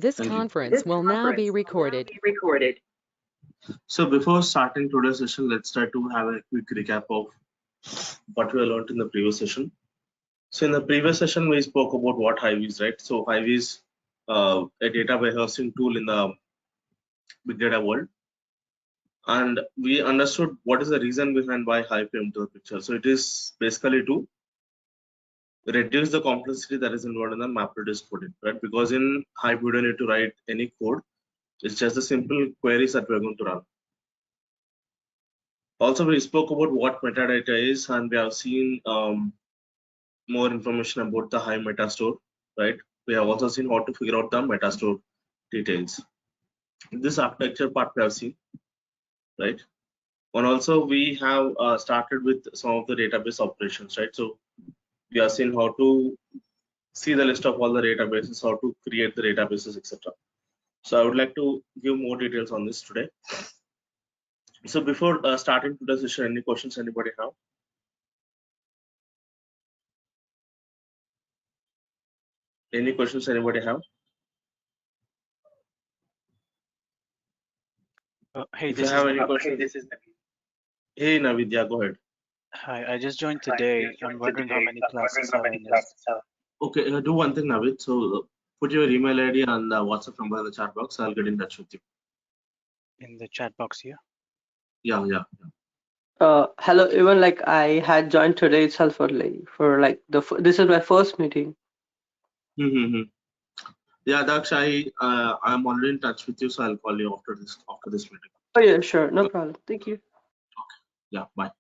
This Thank you. conference will now be recorded. So before starting today's session, let's try to have a quick recap of what we learned in the previous session. So in the previous session, we spoke about what Hive is, right? So Hive is a data warehousing tool in the big data world. And we understood what is the reason behind why Hive came to the picture. So it is basically to reduce the complexity that is involved in the map-reduce coding, right? Because in Hive, we don't need to write any code. It's just the simple queries that we're going to run. Also, we spoke about what metadata is, and we have seen more information about the Hive Metastore, right? We have also seen how to figure out the Metastore details. This architecture part we have seen, right? And also we have started with some of the database operations, right? So we have seen how to see the list of all the databases, how to create the databases, etc. So I would like to give more details on this today. So before starting today's session, any questions anybody have? Any questions anybody have? Hey, If you have any questions, this is Navid. Hey Navidya, go ahead. Hi, I just joined today. I'm wondering how many classes have I missed? Okay, do one thing, Navid. So put your email ID and the WhatsApp number in the chat box. I'll get in touch with you. In the chat box here? Yeah. Hello, even like I had joined today itself for like this is my first meeting. Yeah, Daksh, I'm already in touch with you, so I'll call you after this meeting. Oh yeah, sure, no problem. Thank you. Okay. Yeah, bye.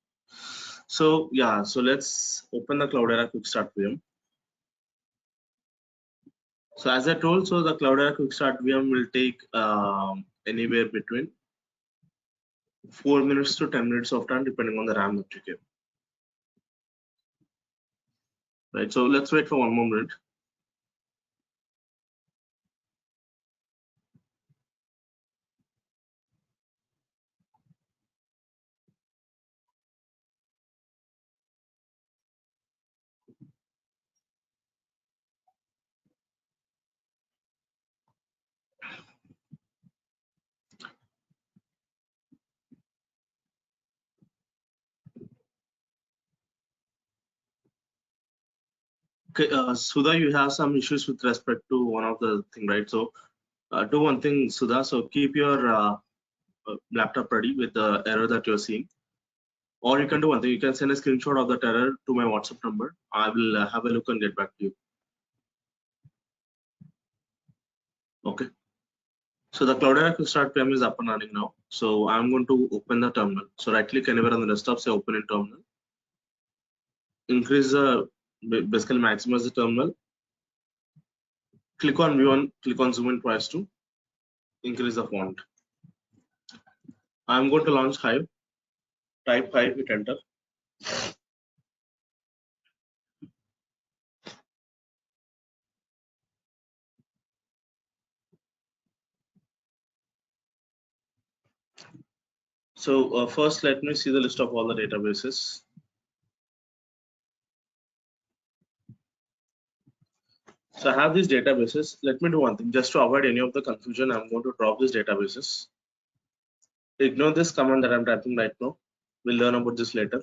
So yeah, so let's open the Cloudera Quick Start VM. So as I told, so the Cloudera Quick Start VM will take anywhere between 4 minutes to 10 minutes of time, depending on the RAM that you give. Right. So let's wait for one more minute. Okay, Sudha, you have some issues with respect to one of the thing, right? So do one thing, Sudha. So keep your laptop ready with the error that you're seeing. Or you can do one thing, you can send a screenshot of that error to my WhatsApp number. I will have a look and get back to you. Okay. So the Cloudera Quick Start PM is up and running now. So I'm going to open the terminal. So right click anywhere on the desktop, say open in terminal. Increase the, basically maximize the terminal. Click on view and click on zoom in twice to increase the font. I'm going to launch Hive. Type Hive, hit enter. So first, let me see the list of all the databases. So I have these databases. Let me do one thing. Just to avoid any of the confusion, I'm going to drop these databases. Ignore this command that I'm typing right now. We'll learn about this later.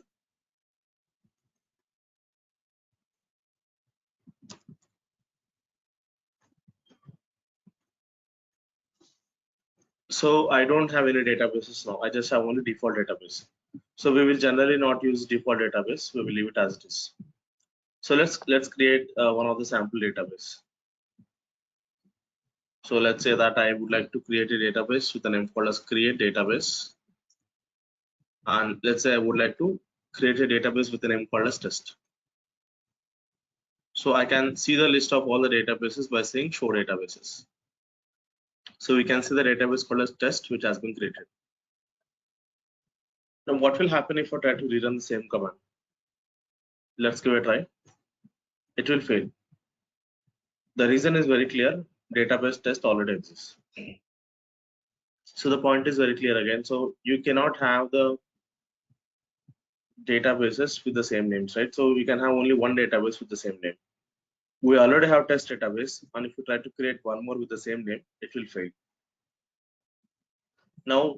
So I don't have any databases now. I just have only default database. So we will generally not use default database. We will leave it as it is. So let's create one of the sample database. So let's say that I would like to create a database with a name called as create database. And let's say I would like to create a database with a name called as test. So I can see the list of all the databases by saying show databases. So we can see the database called as test, which has been created. Now what will happen if I try to rerun the same command? Let's give it a try. It will fail. The reason is very clear. Database test already exists. So the point is very clear again. So you cannot have the databases with the same names, right? So you can have only one database with the same name. we already have test database, and if you try to create one more with the same name, it will fail. Now,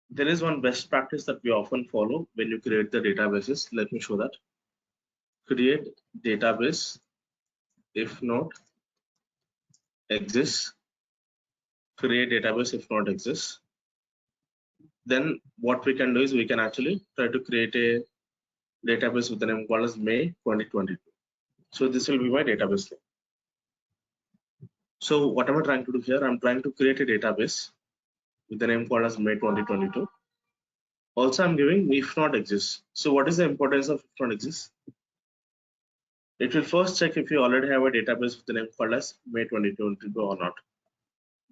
there is one best practice that we often follow when you create the databases. Let me show that. Create database if not exists. Create database if not exists. Then what we can do is we can actually try to create a database with the name called as May 2022. So this will be my database name. So what am I trying to do here? I'm trying to create a database with the name called as May 2022. Also, I'm giving if not exists. So what is the importance of if not exists? It will first check if you already have a database with the name called as May 2022 or not.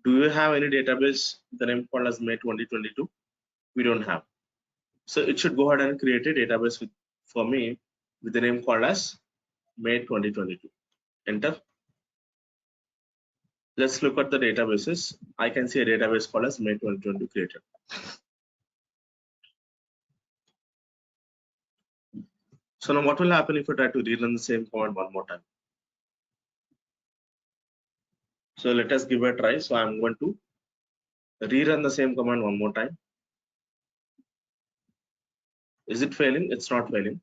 Do you have any database with the name called as May 2022? We don't have. So it should go ahead and create a database for me with the name called as May 2022. Enter. Let's look at the databases. I can see a database called as May 2022 created. So now what will happen if I try to rerun the same command one more time? So let us give it a try. So I'm going to rerun the same command one more time. Is it failing? It's not failing.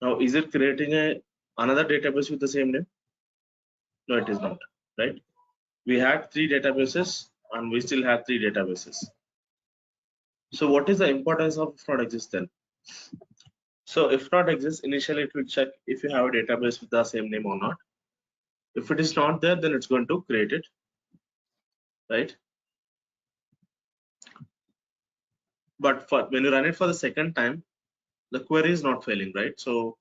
Now, is it creating another database with the same name? No, it is not, right? We had 3 databases and we still have 3 databases. So what is the importance of if not exists then? So if not exists, initially it will check if you have a database with the same name or not. If it is not there, then it's going to create it, right? But when you run it for the second time, the query is not failing, right? So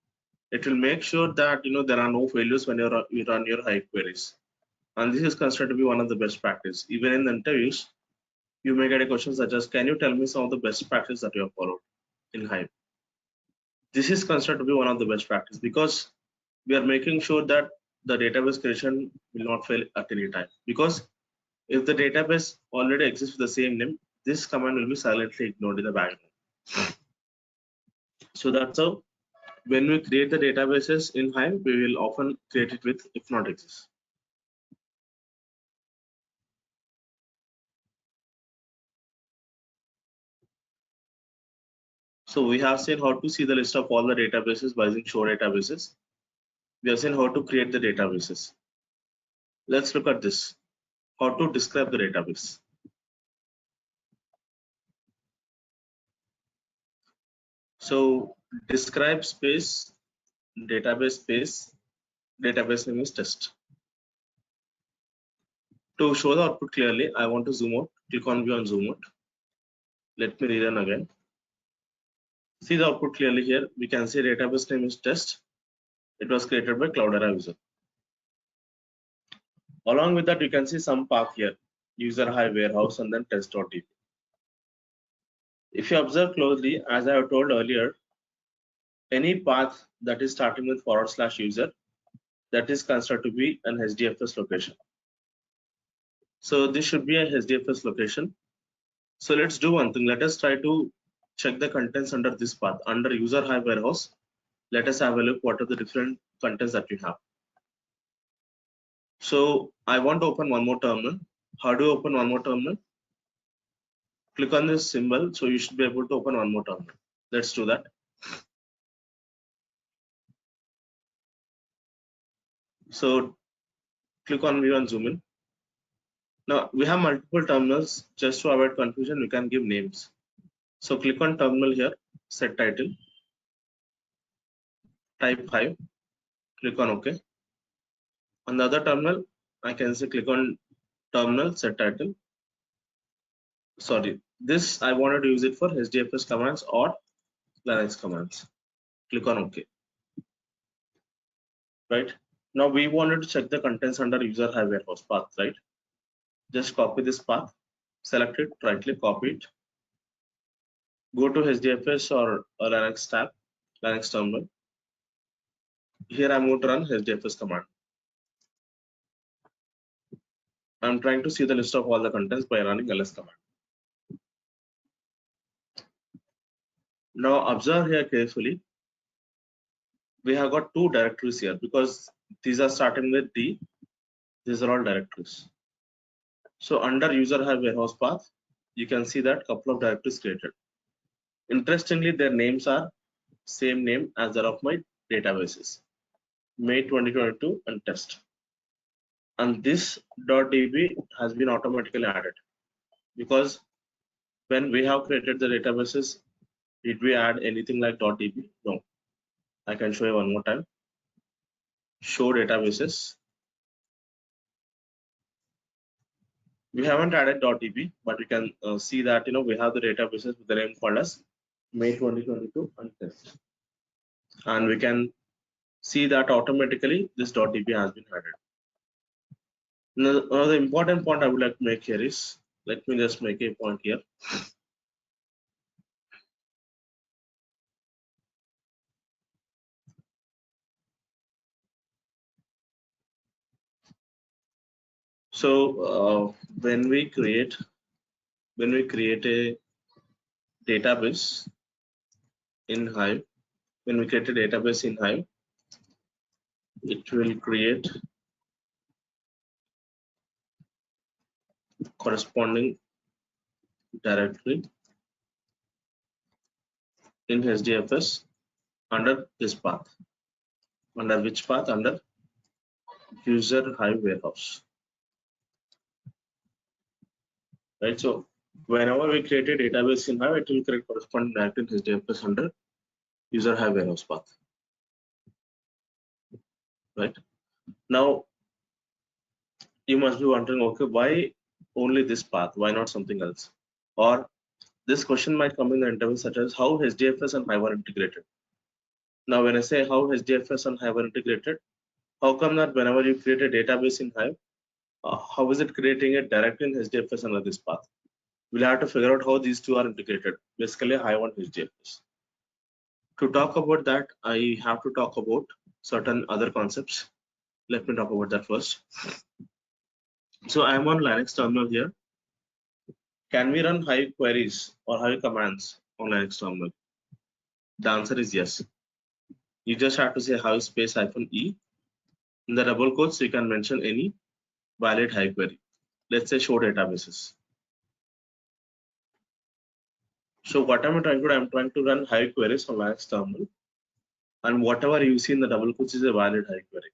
it will make sure that there are no failures when you run your Hive queries. And this is considered to be one of the best practice. Even in the interviews, you may get a question such as, can you tell me some of the best practice that you have followed in Hive? This is considered to be one of the best practice because we are making sure that the database creation will not fail at any time. Because if the database already exists with the same name, this command will be silently ignored in the background. So that's how when we create the databases in Hive, we will often create it with if not exists. So we have seen how to see the list of all the databases by using show databases. We have seen how to create the databases. Let's look at this. How to describe the database. So describe space, database space, database name is test. To show the output clearly, I want to zoom out. Click on view and zoom out. Let me rerun again. See the output clearly here. We can see database name is test. It was created by Cloudera user. Along with that, you can see some path here. User Hive warehouse and then test.db. If you observe closely, as I have told earlier, any path that is starting with /user, that is considered to be an HDFS location. So this should be a HDFS location. So let's do one thing. Let us try to check the contents under this path. Under user Hive warehouse, let us have a look what are the different contents that we have. So I want to open one more terminal. How do you open one more terminal? Click on this symbol. So you should be able to open one more terminal. Let's do that. So click on view and zoom in. Now we have multiple terminals. Just to avoid confusion, we can give names. So click on terminal here, set title, type Hive, click on OK. On the other terminal, I can say click on terminal, set title. Sorry, this I wanted to use it for HDFS commands or Linux commands. Click on OK. Right now we wanted to check the contents under user Hive warehouse path, right? Just copy this path, select it, right click, copy it, go to HDFS or Linux tab, Linux terminal. Here I'm going to run HDFS command. I'm trying to see the list of all the contents by running ls command. Now observe here carefully. We have got 2 directories here because These are starting with D. These are all directories. So under user Hive warehouse path, you can see that couple of directories created. Interestingly, their names are same name as that of my databases, May 2022 and test. And this .db has been automatically added because when we have created the databases, did we add anything like .db? No. I can show you one more time. Show databases. We haven't added .db, but you can see that we have the databases with the name called as May 2022 and test, and we can see that automatically this .db has been added. Now, the important point I would like to make here is, let me just make a point here. So when we create a database in Hive, it will create corresponding directory in HDFS under this path. Under which path? Under user Hive warehouse. Right. So whenever we create a database in Hive, it will create corresponding directory in HDFS under user Hive warehouse path. Right. Now you must be wondering, okay, why only this path? Why not something else? Or this question might come in the interview, such as how HDFS and Hive are integrated. Now, when I say how HDFS and Hive are integrated, how come that whenever you create a database in Hive, how is it creating it directly in HDFS under this path? We'll have to figure out how these two are integrated, basically Hive and HDFS. To talk about that, I have to talk about certain other concepts. Let me talk about that first. So I'm on Linux terminal here. Can we run Hive queries or Hive commands on Linux terminal? The answer is yes. You just have to say Hive space -e. In the double quotes, you can mention any valid Hive query. Let's say show databases. So what am I trying to do? I'm trying to run Hive queries on Linux terminal, and whatever you see in the double quotes is a valid Hive query.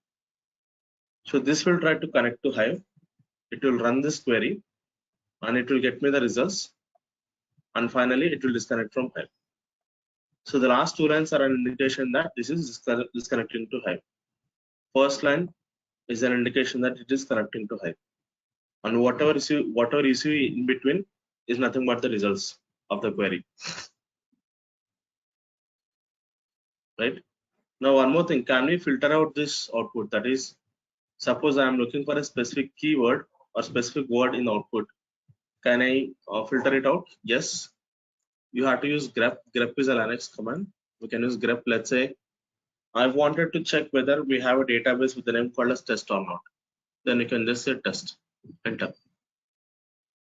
So this will try to connect to Hive. It will run this query, and it will get me the results, and finally it will disconnect from Hive. So the last two lines are an indication that this is disconnecting to Hive. First line is an indication that it is connecting to Hive, and whatever you see in between is nothing but the results of the query. Right. Now one more thing, can we filter out this output? That is, suppose I am looking for a specific keyword or specific word in output. Can I filter it out? Yes. You have to use grep. Grep is a Linux command. We can use grep. Let's say I wanted to check whether we have a database with the name called as test or not. Then you can just say test, enter.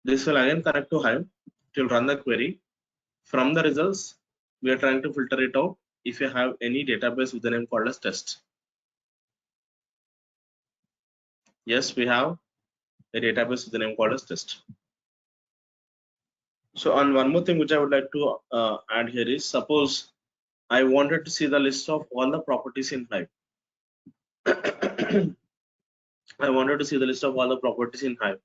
This will again connect to Hive. It will run the query. From the results, we are trying to filter it out if you have any database with the name called as test. Yes, we have a database with the name called as test. So, and one more thing which I would like to add here is, suppose I wanted to see the list of all the properties in Hive. I wanted to see the list of all the properties in Hive.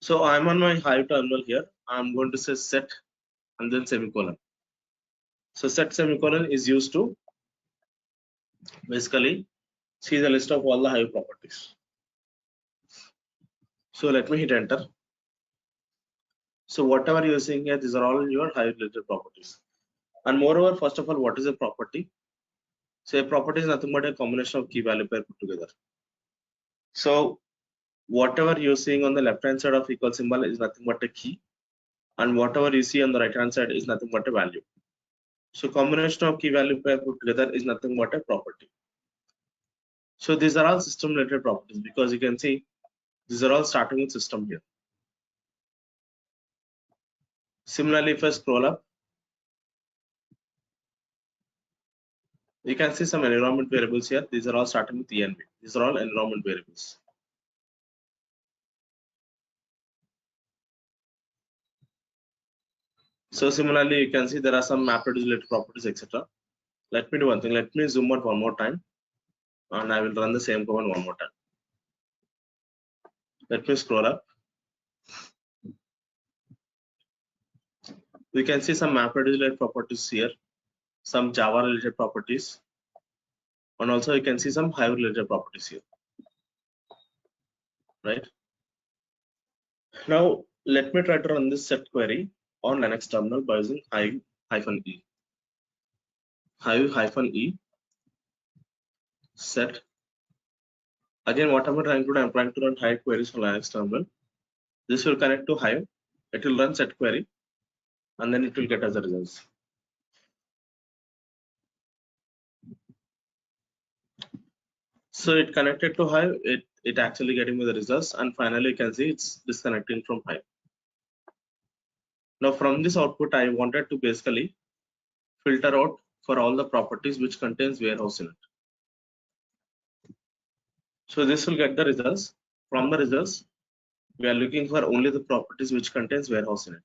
So I'm on my Hive terminal here. I'm going to say set and then semicolon. So set semicolon is used to basically see the list of all the Hive properties. So let me hit enter. So whatever you're seeing here, these are all your Hive related properties. And moreover, first of all, what is a property? So a property is nothing but a combination of key value pair put together. So whatever you're seeing on the left hand side of equal symbol is nothing but a key, and whatever you see on the right hand side is nothing but a value. So combination of key value pair put together is nothing but a property. So these are all system related properties, because you can see these are all starting with system here. Similarly, if I scroll up, You can see some environment variables here. These are all starting with env. These are all environment variables. So similarly, you can see there are some map reduce related properties, etc. Let me do one thing. Let me zoom out one more time, and I will run the same command one more time. Let me scroll up. We can see some map reduce related properties here, some Java related properties, and also you can see some Hive related properties here. Right. Now let me try to run this set query on Linux terminal by using Hive-E. Hive-E set. Again, what am I trying to do? I'm trying to run Hive queries on Linux terminal. This will connect to Hive. It will run set query, and then it will get as a results. So it connected to Hive. It actually getting me the results, and finally you can see it's disconnecting from Hive. Now from this output, I wanted to basically filter out for all the properties which contains warehouse in it. So this will get the results. From the results, we are looking for only the properties which contains warehouse in it.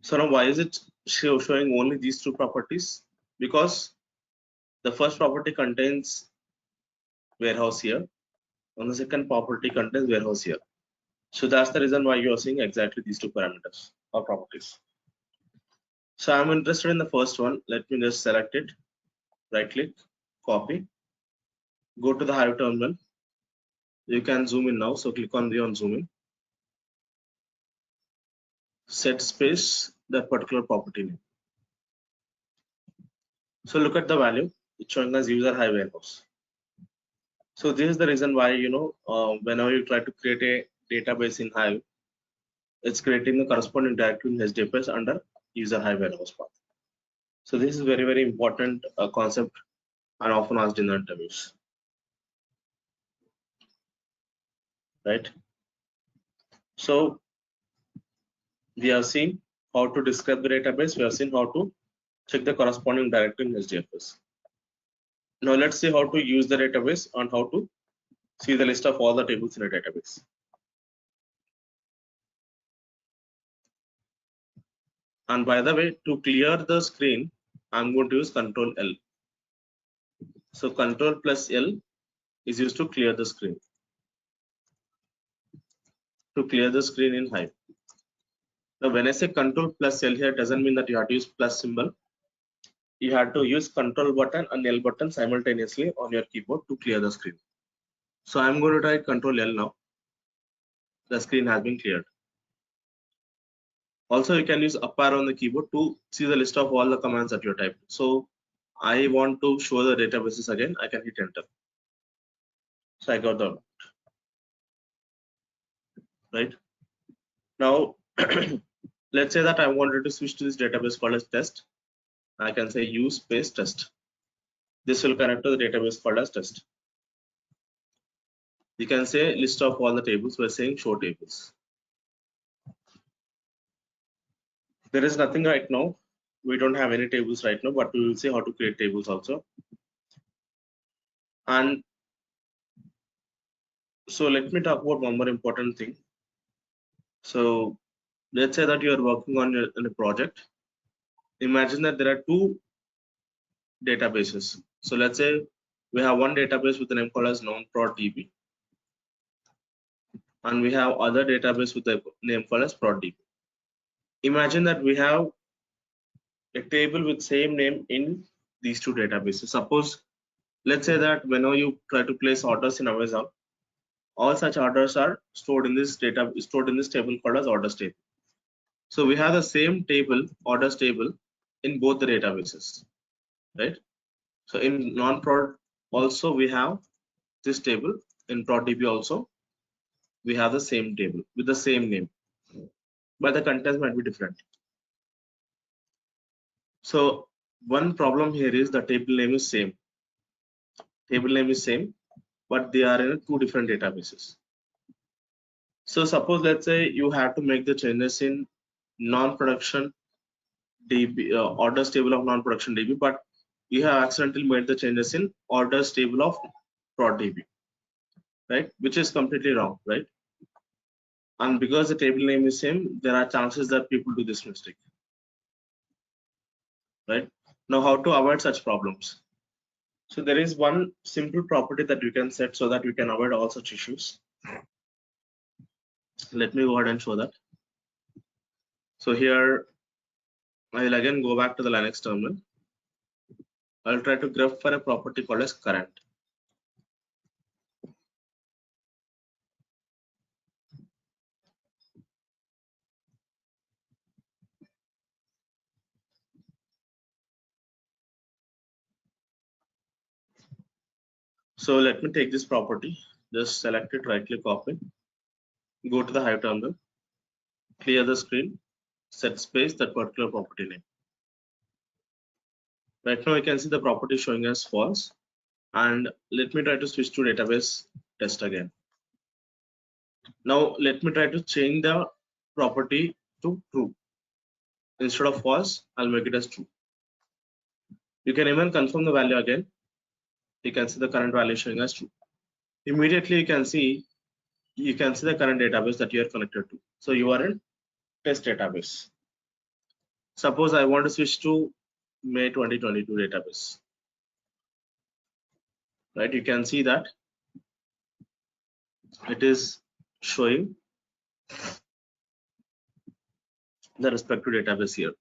So now why is it showing only these two properties? Because the first property contains warehouse here, and the second property contains warehouse here. So that's the reason why you are seeing exactly these two parameters or properties. So I'm interested in the first one. Let me just select it, right click, copy, go to the Hive terminal. You can zoom in now. So click on zoom in. Set space that particular property name. So look at the value. It's showing as user Hive warehouse. So this is the reason why whenever you try to create a database in Hive, it's creating the corresponding directory in HDFS under user Hive warehouse path. So this is very, very important concept and often asked in the interviews. Right. So we have seen how to describe the database. We have seen how to check the corresponding directory in HDFS. Now let's see how to use the database and how to see the list of all the tables in a database. And by the way, to clear the screen, I'm going to use Control L. So Control plus L is used to clear the screen. To clear the screen in Hive. Now when I say Control plus L here, doesn't mean that you have to use plus symbol. You have to use Control button and L button simultaneously on your keyboard to clear the screen. So I'm going to try Control L now. The screen has been cleared. Also, you can use up arrow on the keyboard to see the list of all the commands that you typed. So I want to show the databases again. I can hit enter. So I got the output. Right now, let's say that I wanted to switch to this database called as test. I can say use space test. This will connect to the database called as test. You can say list of all the tables by saying show tables. There is nothing right now. We don't have any tables right now, but we will see how to create tables also. And so let me talk about one more important thing. So let's say that you are working on a project. Imagine that there are two databases. So let's say we have one database with the name called as non-prod-db, and we have other database with the name called as prod-db. Imagine that we have a table with same name in these two databases. Suppose, let's say that whenever you try to place orders in Amazon, all such orders are stored in this table called as orders table. So we have the same table, orders table, in both the databases, right? So in non-prod also we have this table. In prod-db also we have the same table with the same name, but the contents might be different. So one problem here is the table name is same. Table name is same, but they are in two different databases. So suppose let's say you have to make the changes in non-production DB, orders table of non-production DB, but you have accidentally made the changes in orders table of prod DB, right? Which is completely wrong, right? And because the table name is same, there are chances that people do this mistake, right? Now, how to avoid such problems? So there is one simple property that you can set so that you can avoid all such issues. Let me go ahead and show that. So here, I'll again go back to the Linux terminal. I'll try to grep for a property called as current. So let me take this property, just select it, right click, copy, go to the Hive terminal, clear the screen, set space that particular property name. Right now you can see the property showing as false, and let me try to switch to database test again. Now let me try to change the property to true. Instead of false, I'll make it as true. You can even confirm the value again. You can see the current value showing as true. Immediately you can see the current database that you are connected to. So you are in test database. Suppose I want to switch to May 2022 database. Right, you can see that it is showing the respective database here.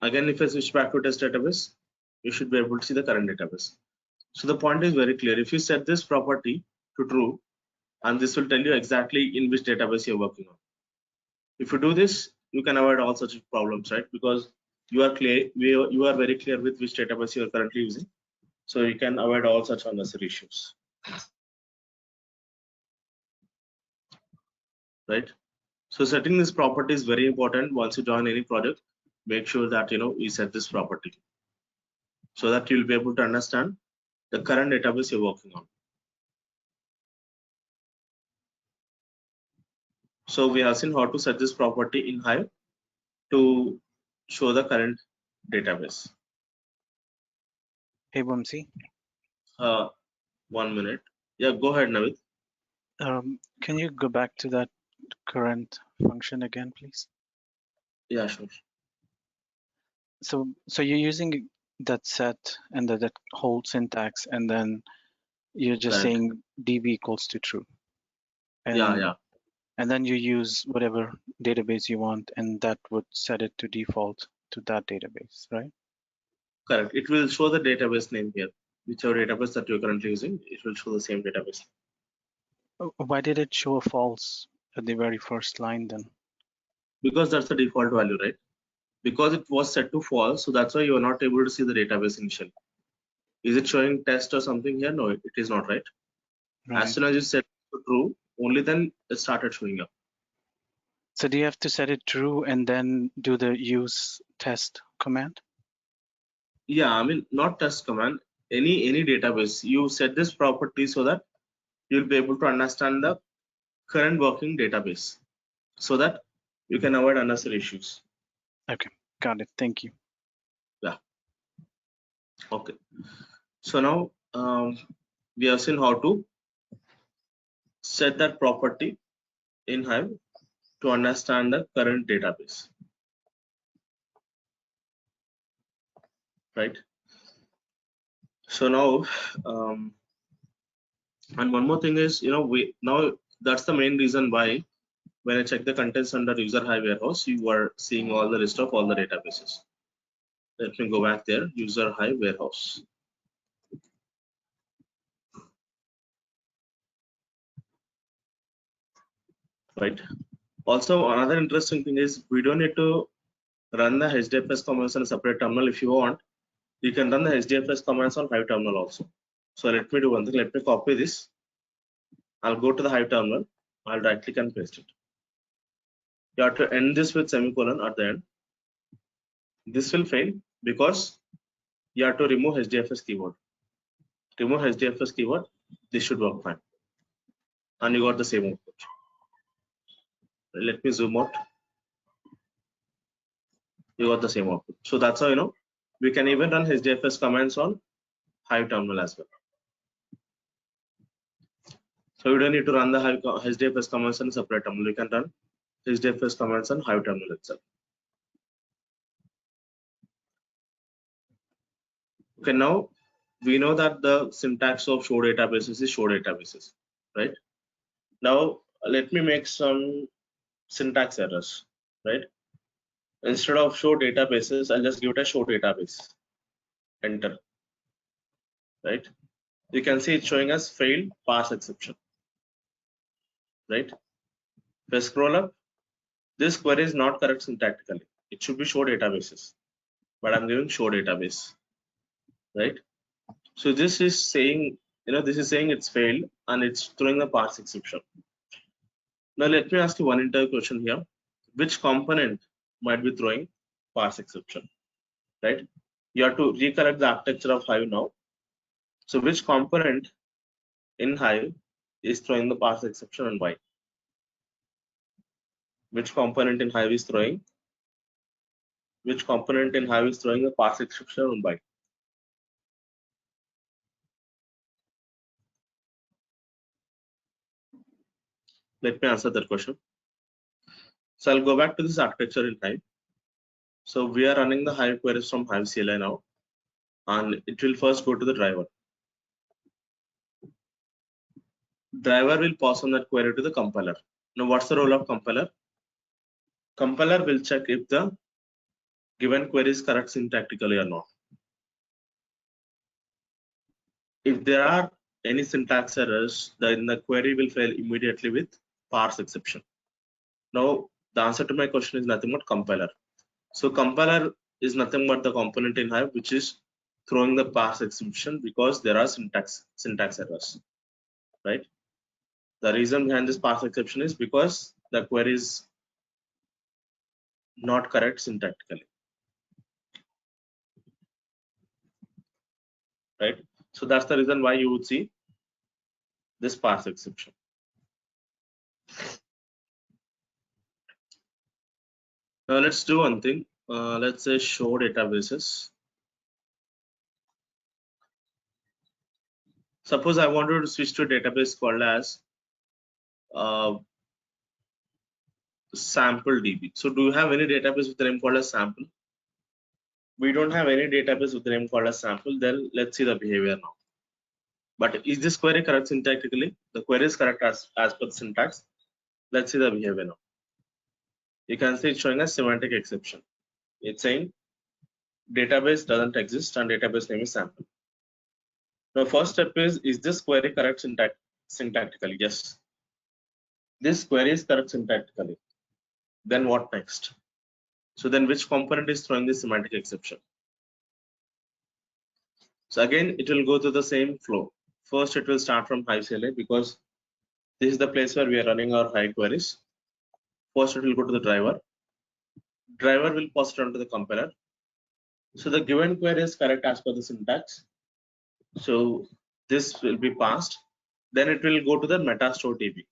Again, if I switch back to test database, you should be able to see the current database. So the point is very clear. If you set this property to true, and this will tell you exactly in which database you're working on. If you do this, you can avoid all such problems, right? Because you are very clear with which database you are currently using. So you can avoid all such unnecessary issues. Right? So setting this property is very important. Once you join any project, make sure that you set this property so that you'll be able to understand the current database you're working on. So we have seen how to set this property in Hive to show the current database. Hey, Bumsy. 1 minute. Yeah, go ahead, Navid. Can you go back to that current function again, please? Yeah, sure. So you're using that set and that whole syntax, and then you're just Correct. saying db equals to true. And, Yeah. And then you use whatever database you want, and that would set it to default to that database, right? Correct. It will show the database name here. Whichever database that you're currently using, it will show the same database. Why did it show a false at the very first line then? Because that's the default value, right? Because it was set to false, so that's why you are not able to see the database initially. Is it showing test or something here? No, it is not, right? As soon as you set to true, only then it started showing up. So do you have to set it true and then do the use test command? Yeah, I mean, not test command, any database. You set this property so that you'll be able to understand the current working database so that you can avoid unnecessary issues. Okay, got it. Thank you. Yeah. Okay. So now we have seen how to set that property in Hive to understand the current database. Right. So now, and one more thing is, now that's the main reason why when I check the contents under user Hive warehouse, you are seeing all the list of all the databases. Let me go back there, user Hive warehouse. Right. Also, another interesting thing is we don't need to run the HDFS commands on a separate terminal. If you want, you can run the HDFS commands on Hive terminal also. So let me do one thing. Let me copy this. I'll go to the Hive terminal. I'll right click and paste it. You have to end this with semicolon at the end. This will fail because you have to remove HDFS keyword. Remove HDFS keyword. This should work fine. And you got the same output. Let me zoom out. you got the same output. So that's how we can even run HDFS commands on Hive terminal as well. So you don't need to run the Hive HDFS commands on a separate terminal. You can run HDFS commands on Hive terminal itself. Okay, now we know that the syntax of show databases is show databases, right? Now let me make some syntax errors, right? Instead of show databases, I'll just give it a show database. Enter, right? You can see it's showing us failed parse exception, right? If I scroll up, this query is not correct syntactically. It should be show databases, but I'm giving show database, right? So this is saying, this is saying it's failed and it's throwing the parse exception. Now let me ask you one entire question here. Which component might be throwing parse exception, right? You have to recollect the architecture of Hive now. So which component in Hive is throwing the parse exception and why? Which component in Hive is throwing? Which component in Hive is throwing the parse exception and why? Let me answer that question. So I'll go back to this architecture in Hive. So we are running the Hive queries from Hive CLI now, and it will first go to the driver. Driver will pass on that query to the compiler. Now what's the role of compiler? Compiler will check if the given query is correct syntactically or not. If there are any syntax errors, then the query will fail immediately with parse exception. Now the answer to my question is nothing but compiler. So compiler is nothing but the component in Hive which is throwing the parse exception because there are syntax errors, right? The reason behind this parse exception is because the query is not correct syntactically, right? So that's the reason why you would see this parse exception. Now let's do one thing. Let's say show databases. Suppose I wanted to switch to a database called as sample DB. So do you have any database with the name called as sample? We don't have any database with the name called as sample. Then let's see the behavior now. But is this query correct syntactically? The query is correct as per the syntax. Let's see the behavior now. You can see it's showing a semantic exception. It's saying database doesn't exist and database name is sample. Now first step is this query correct syntactically? Yes. This query is correct syntactically. Then what next? So then which component is throwing this semantic exception? So again, it will go through the same flow. First, it will start from Hive CLI because this is the place where we are running our Hive queries. First, it will go to the driver. Driver will pass it on to the compiler. So the given query is correct as per the syntax. So this will be passed. Then it will go to the Metastore DB.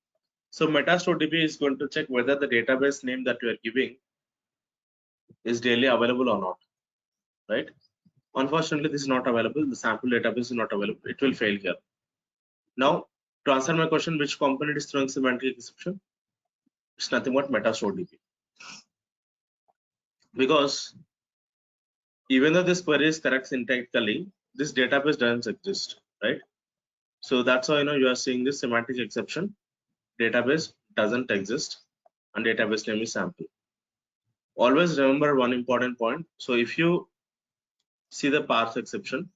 So Metastore DB is going to check whether the database name that you are giving is really available or not, right? Unfortunately, this is not available. The sample database is not available. It will fail here. Now, to answer my question, which component is throwing semantic exception? It's nothing but Metastore DB. Because even though this query is correct syntactically, this database doesn't exist, right? So that's why you are seeing this semantic exception. Database doesn't exist and database name is sample. Always remember one important point. So if you see the parse exception,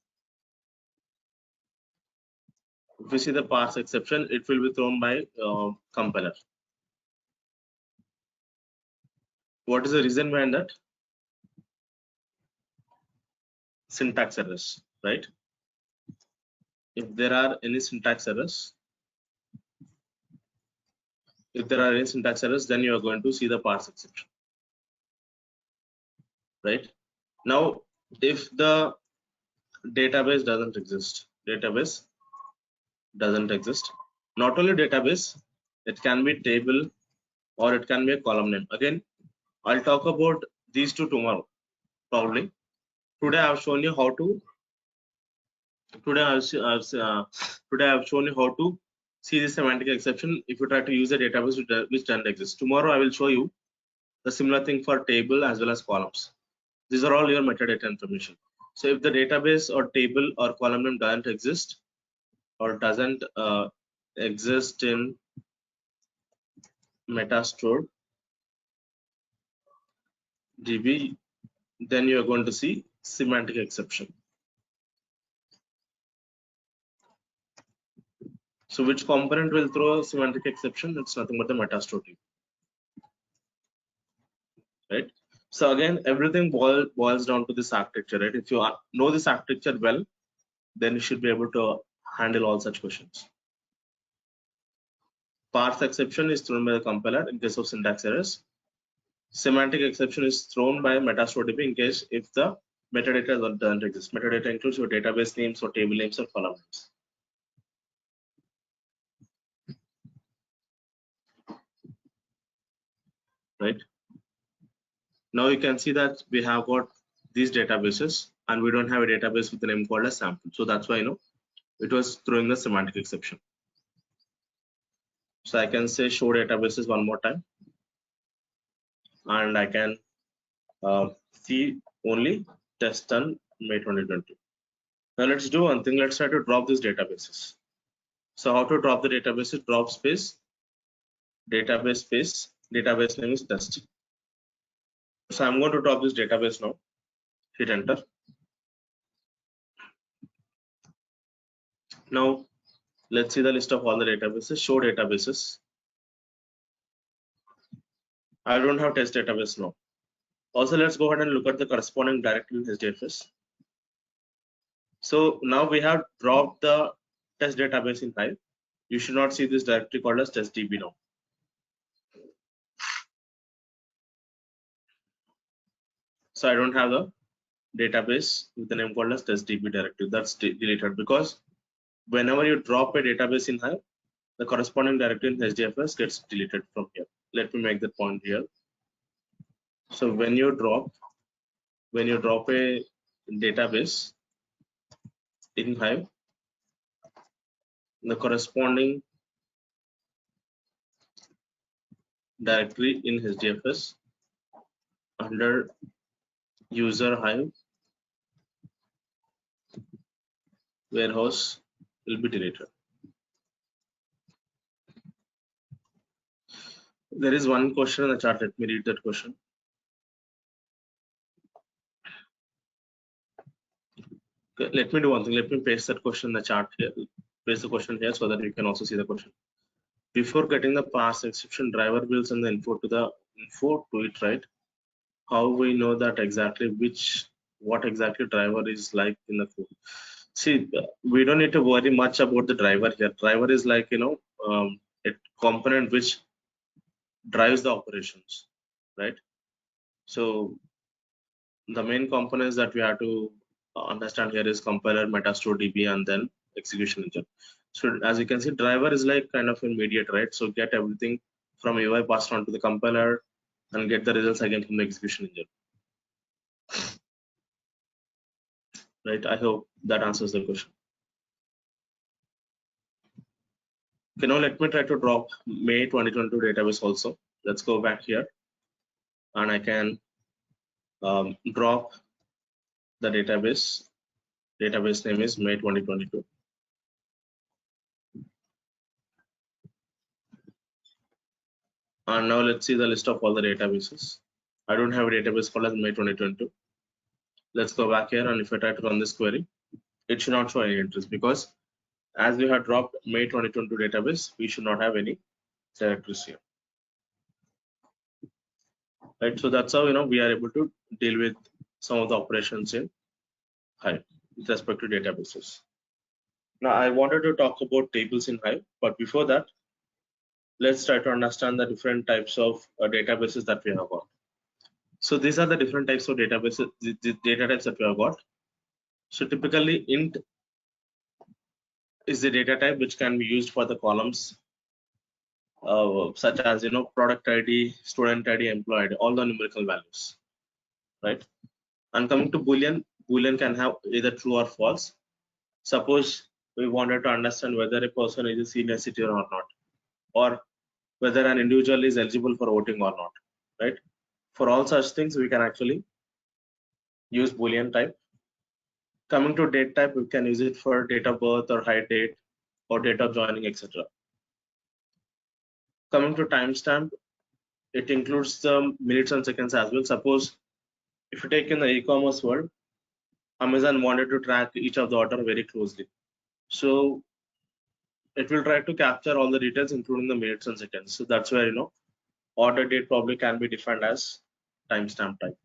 if you see the parse exception, it will be thrown by compiler. What is the reason behind that? Syntax errors, right? If there are any syntax errors, then you are going to see the parse exception, right? Now, if the database doesn't exist, not only database, it can be table or it can be a column name. Again, I'll talk about these two tomorrow. probably. Today I have shown you how to. Today I have shown you how to see the semantic exception if you try to use a database which doesn't exist. Tomorrow I will show you the similar thing for table as well as columns. These are all your metadata information. So if the database or table or column name doesn't exist or doesn't exist in Metastore DB, then you are going to see semantic exception. So which component will throw a semantic exception? It's nothing but the Metastore DB, right? So again, everything boils down to this architecture, right? If you know this architecture well, then you should be able to handle all such questions. Parse exception is thrown by the compiler in case of syntax errors. Semantic exception is thrown by Metastore DB in case if the metadata doesn't exist. Metadata includes your database names or table names or column names. Right? Now you can see that we have got these databases and we don't have a database with the name called as sample. So that's why it was throwing the semantic exception. So I can say show databases one more time and I can see only test done May 2020. Now let's do one thing. Let's try to drop these databases. So how to drop the databases? Drop space, database space, database name is test. So I'm going to drop this database now. Hit enter. Now let's see the list of all the databases. Show databases. I don't have test database now. Also, let's go ahead and look at the corresponding directory in HDFS. So now we have dropped the test database in Hive. You should not see this directory called as testdb now. So I don't have the database with the name called as testdb directory. That's deleted because whenever you drop a database in Hive, the corresponding directory in HDFS gets deleted from here. Let me make that point here. So when you drop a database in Hive, the corresponding directory in HDFS under user Hive warehouse will be deleted. There is one question in the chat. Let me read that question. Okay, let me do one thing. Let me paste that question in the chat here. Paste the question here so that you can also see the question. Before getting the parse exception, driver will send the info to it, right? How we know that exactly what exactly driver is like in the code? See, we don't need to worry much about the driver here. Driver is like a component which drives the operations, right? So the main components that we have to understand here is compiler, Metastore DB, and then execution engine. So as you can see, driver is like kind of a mediator, right? So get everything from UI passed on to the compiler and get the results again from the execution engine. Right? I hope that answers the question. Okay, now let me try to drop May 2022 database also. Let's go back here and I can drop the database. Database name is May 2022. And now let's see the list of all the databases. I don't have a database called as May 2022. Let's go back here, and if I try to run this query, it should not show any entries because as we have dropped May 2022 database, we should not have any directories here. Right, so that's how we are able to deal with some of the operations in Hive with respect to databases. Now I wanted to talk about tables in Hive, but before that, let's try to understand the different types of databases that we have got. So these are the different types of databases, the data types that we have got. So typically int is the data type which can be used for the columns such as product ID, student ID, employee ID, all the numerical values, right? And coming to Boolean, Boolean can have either true or false. Suppose we wanted to understand whether a person is a senior citizen or not, or whether an individual is eligible for voting or not, right? For all such things, we can actually use Boolean type. Coming to date type, we can use it for date of birth or height date or date of joining, etc. Coming to timestamp, it includes the minutes and seconds as well. Suppose if you take in the e-commerce world, Amazon wanted to track each of the order very closely. So it will try to capture all the details, including the minutes and seconds. So that's where, order date probably can be defined as timestamp type.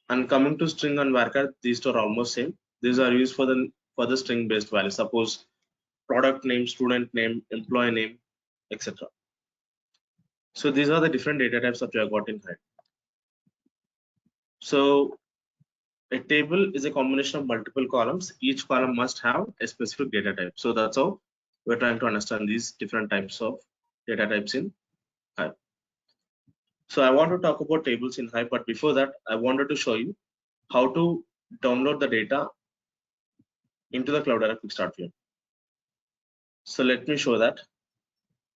And coming to string and varchar, these two are almost same. These are used for the string based value. Suppose product name, student name, employee name, etc. So these are the different data types that we have got in Hive. So a table is a combination of multiple columns. Each column must have a specific data type. So that's how we're trying to understand these different types of data types in Hive. So I want to talk about tables in Hive, but before that, I wanted to show you how to download the data into the Cloudera Quick Start VM. So let me show that.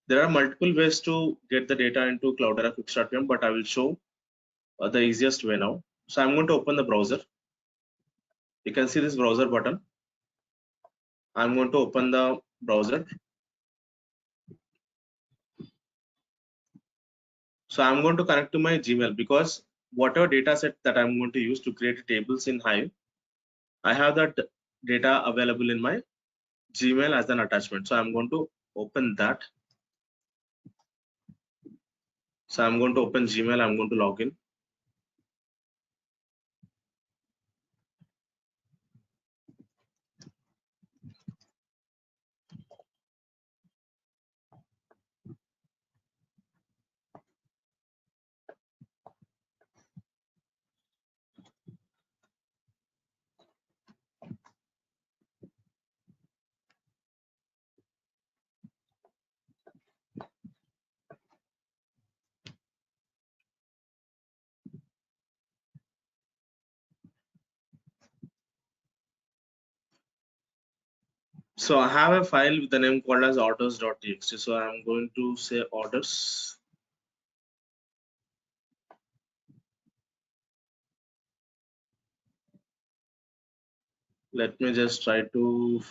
There are multiple ways to get the data into Cloudera Quick Start VM, but I will show the easiest way now. So I'm going to open the browser. You can see this browser button. I'm going to open the browser. So I'm going to connect to my Gmail because whatever data set that I'm going to use to create tables in Hive, I have that data available in my Gmail as an attachment. So I'm going to open that. So I'm going to open Gmail. I'm going to log in. So I have a file with the name called as orders.txt. So I'm going to say orders. Let me just try to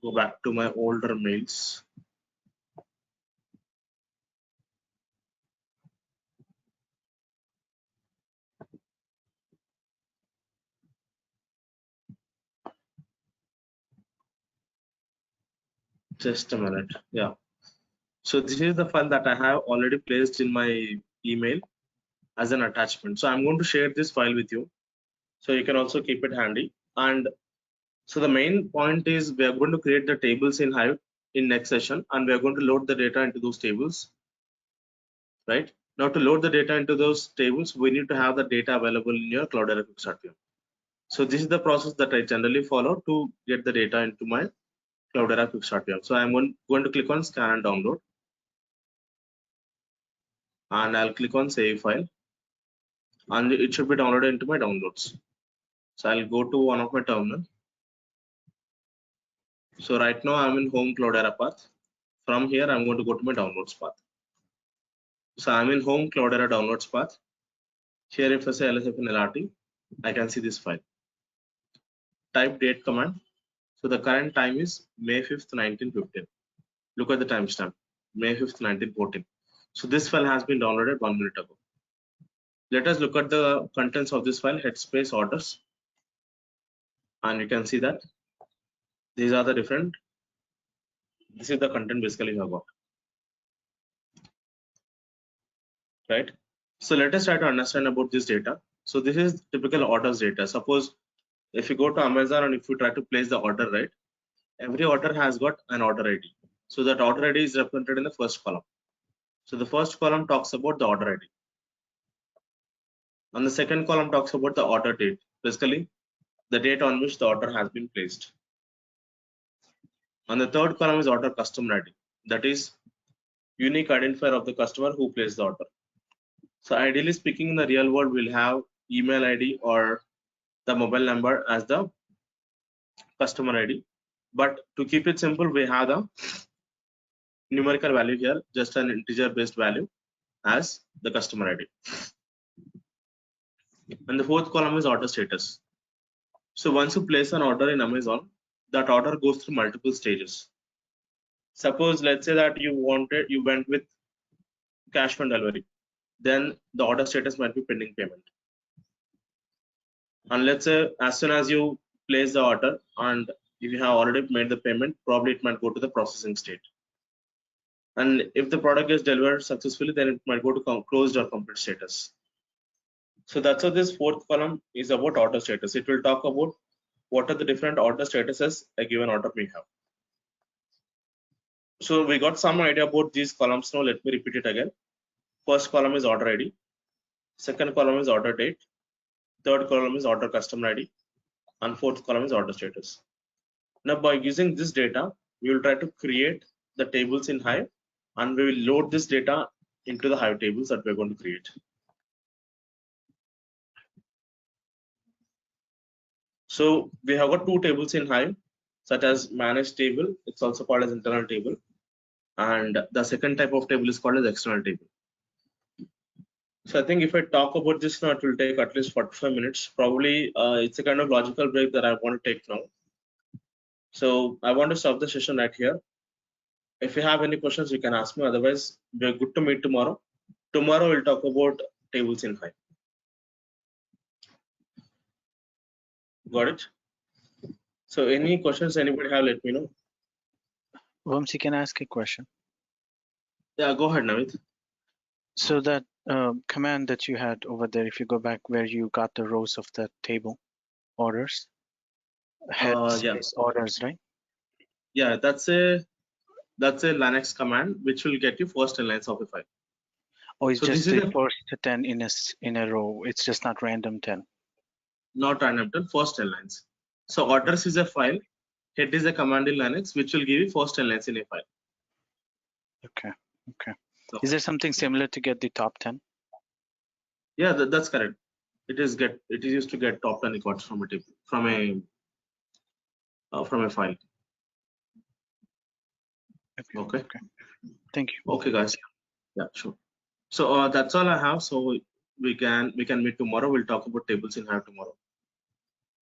go back to my older mails. Just a minute. Yeah. So this is the file that I have already placed in my email as an attachment. So I'm going to share this file with you. So you can also keep it handy. And so the main point is we are going to create the tables in Hive in next session, and we are going to load the data into those tables, right? Now to load the data into those tables, we need to have the data available in your Cloudera Quick Start VM. So this is the process that I generally follow to get the data into my Cloudera Quick Start VM. So I'm going to click on scan and download, and I'll click on save file, and it should be downloaded into my downloads. So I'll go to one of my terminal. So right now I'm in home Cloudera path. From here, I'm going to go to my downloads path. So I'm in home Cloudera downloads path. Here, if I say lsf in LRT, I can see this file. Type date command. So the current time is May 5th, 1915. Look at the timestamp, May 5th, 1914. So this file has been downloaded 1 minute ago. Let us look at the contents of this file, headspace orders. And you can see that these are the different, this is the content basically you have got, right? So let us try to understand about this data. So this is typical orders data. Suppose if you go to Amazon and if you try to place the order, right, every order has got an order ID. So that order ID is represented in the first column. So the first column talks about the order ID. And the second column talks about the order date, basically the date on which the order has been placed. And the third column is order customer ID, that is unique identifier of the customer who placed the order. So ideally speaking, in the real world, we'll have email ID or the mobile number as the customer ID. But to keep it simple, we have the numerical value here, just an integer based value as the customer ID. And the fourth column is order status. So once you place an order in Amazon, that order goes through multiple stages. Suppose, let's say that you went with cash on delivery, then the order status might be pending payment. And let's say as soon as you place the order and if you have already made the payment, probably it might go to the processing state. And if the product is delivered successfully, then it might go to closed or complete status. So that's how this fourth column is about order status. It will talk about what are the different order statuses a given order may have. So we got some idea about these columns now. Let me repeat it again. First column is order ID. Second column is order date. Third column is order customer ID. And fourth column is order status. Now by using this data, we will try to create the tables in Hive, and we will load this data into the Hive tables that we're going to create. So we have got two tables in Hive, such as managed table. It's also called as internal table. And the second type of table is called as external table. So I think if I talk about this now, it will take at least 45 minutes. Probably it's a kind of logical break that I want to take now. So I want to stop the session right here. If you have any questions, you can ask me. Otherwise, we're good to meet tomorrow. Tomorrow we'll talk about tables in Hive. Got it? So any questions anybody have, let me know. Vamsi, can I ask a question? Yeah, go ahead, Navit. So that command that you had over there, if you go back where you got the rows of that table, orders, head space orders, right? Yeah, that's a Linux command which will get you first 10 lines of a file. Oh, it's So just this is the first 10 in a row. It's just not random 10. Not random 10, first 10 lines. So orders is a file, head is a command in Linux which will give you first 10 lines in a file. Okay. So, is there something similar to get the top 10? Yeah, that's correct. It is used to get top 10 records from a table, from a file. Okay. Thank you. Okay, guys. Yeah, sure. So that's all I have. So we can meet tomorrow. We'll talk about tables in Hive tomorrow.